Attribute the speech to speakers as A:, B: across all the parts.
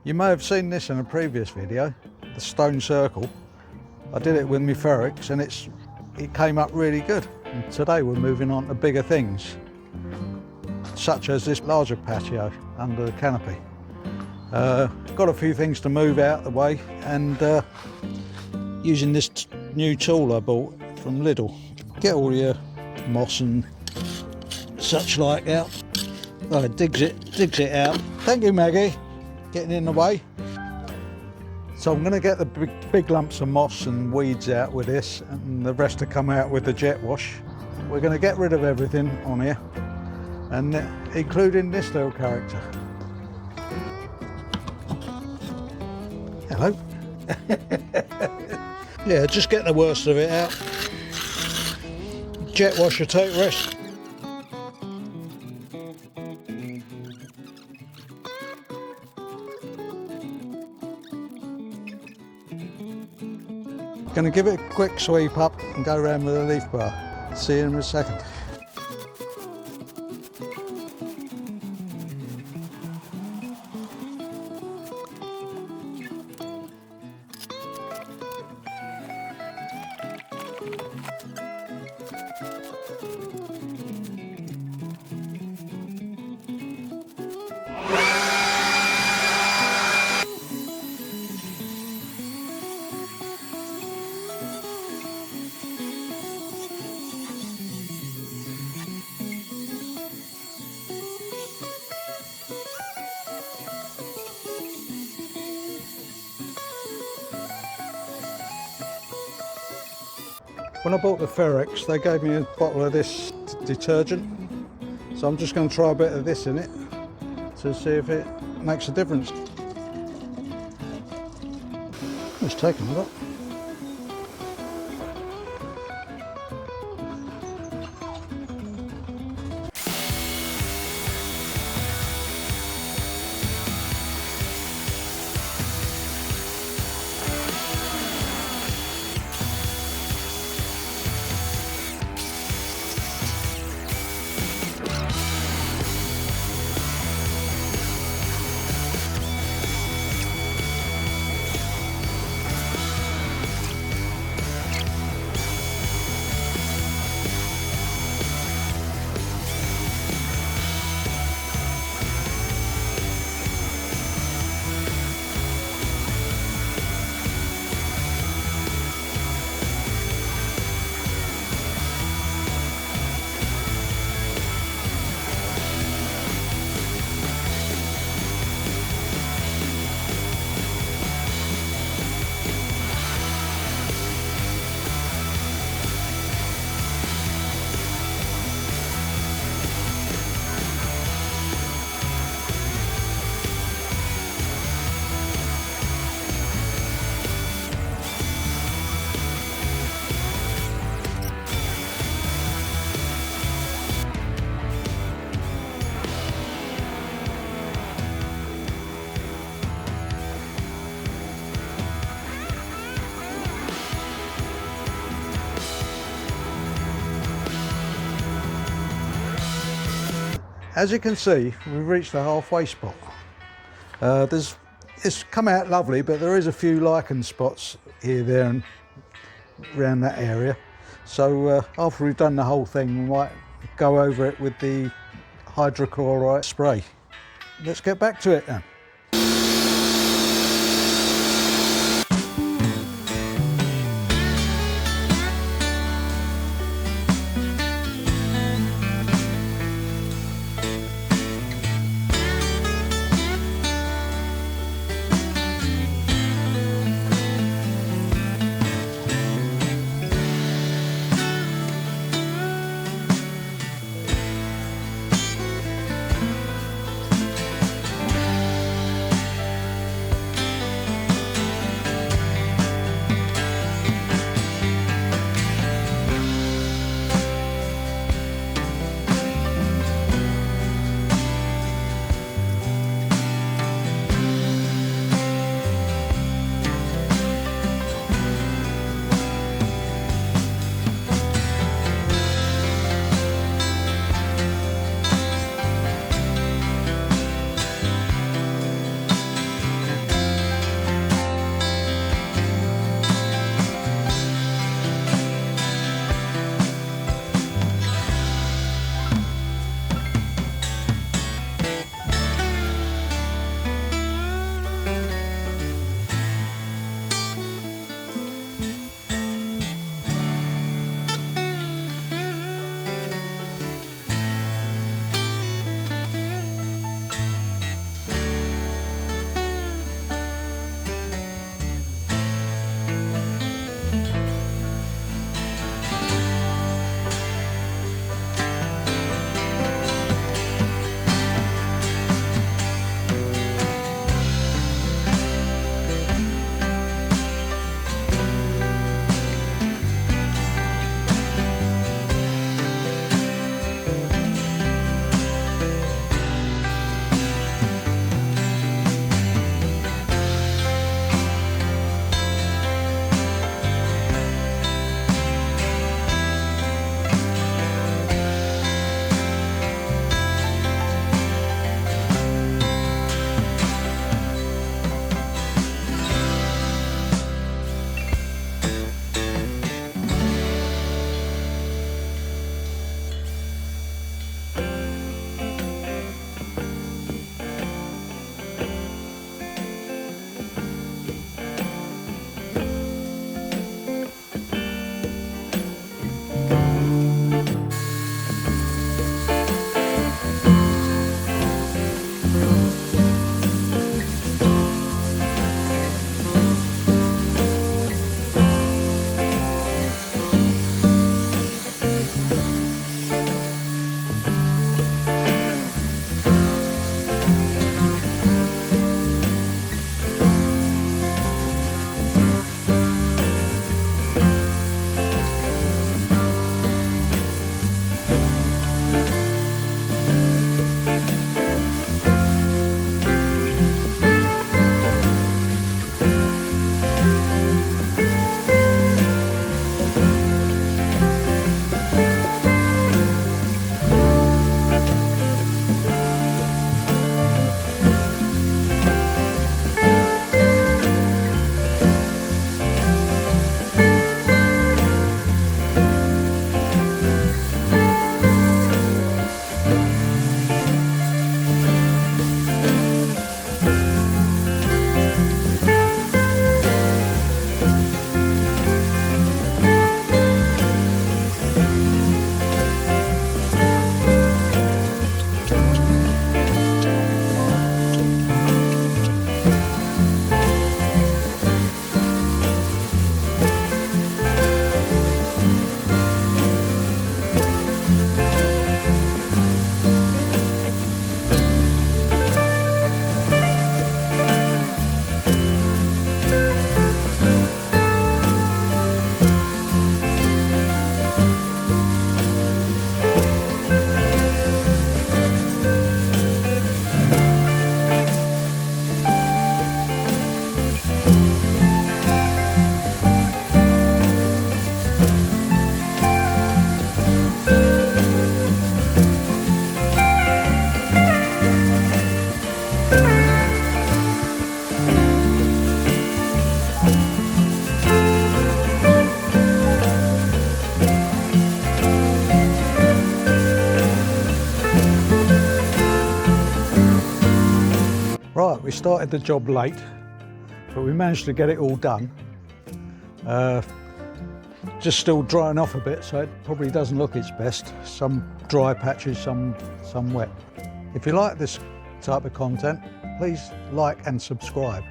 A: You may have seen this in a previous video, the stone circle. I did it with my Ferrex and it came up really good. And today we're moving on to bigger things, such as this larger patio under the canopy. Got a few things to move out the way, and using this new tool I bought from Lidl. Get all your moss and such like out. Oh, it digs it out. Thank you, Maggie, getting in the way. So I'm going to get the big lumps of moss and weeds out with this, and the rest to come out with the jet wash. We're going to get rid of everything on here, and including this little character. Hello. Yeah, just get the worst of it out. Jet wash will take rest. Going to give it a quick sweep up and go around with a leaf bar. See you in a second. When I bought the Ferrex, they gave me a bottle of this detergent, so I'm just going to try a bit of this in it to see if it makes a difference. It's taken a lot. As you can see, we've reached the halfway spot. It's come out lovely, but there is a few lichen spots here, there and around that area. So after we've done the whole thing, we might go over it with the hypochlorite spray. Let's get back to it then. Right, we started the job late, but we managed to get it all done. Just still drying off a bit, so it probably doesn't look its best. Some dry patches, some wet. If you like this type of content, please like and subscribe.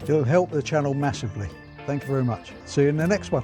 A: You'll help the channel massively. Thank you very much. See you in the next one.